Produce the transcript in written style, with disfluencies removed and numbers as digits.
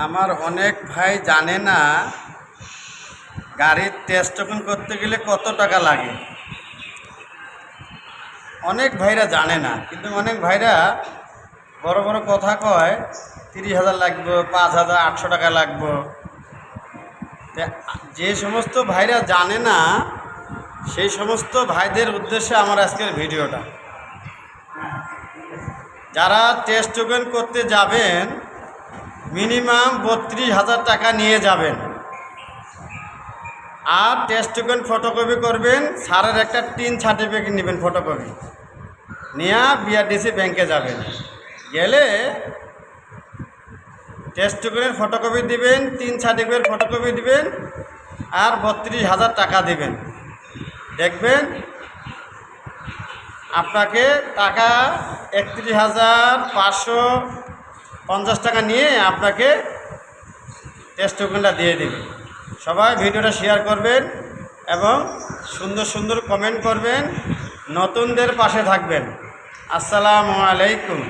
আমার অনেক ভাই জানে না গাড়ির টেস্ট টোকেন করতে গেলে কত টাকা লাগে। অনেক ভাইরা জানে না, কিন্তু অনেক ভাইরা বড় বড় কথা কয় 30,000 লাগবে, 5,000, 800 টাকা লাগবে। যে সমস্ত ভাইরা জানে না সেই সমস্ত ভাইদের উদ্দেশ্যে আমার আজকের ভিডিওটা। যারা টেস্ট টোকেন করতে যাবেন মিনিমাম 32,000 টাকা নিয়ে যাবেন, আর টেস্ট টোকেন ফটোকপি করবেন। স্যারের একটা 3 সার্টিফিকেট নেবেন, ফটোকপি নিয়ে বিআরডিসি ব্যাংকে যাবেন। গেলে টেস্ট টোকেনের ফটোকপি দিবেন, 3 সার্টিফিকেট ফটোকপি দিবেন, আর 32,000 টাকা দিবেন। দেখবেন আপনাকে টাকা 31,550 টাকা নিয়ে আপনাকে টেস্ট টোকেনটা দিয়ে দেবে। সবাই ভিডিওটা শেয়ার করবেন এবং সুন্দর সুন্দর কমেন্ট করবেন, নতুনদের পাশে থাকবেন। আসসালামু আলাইকুম।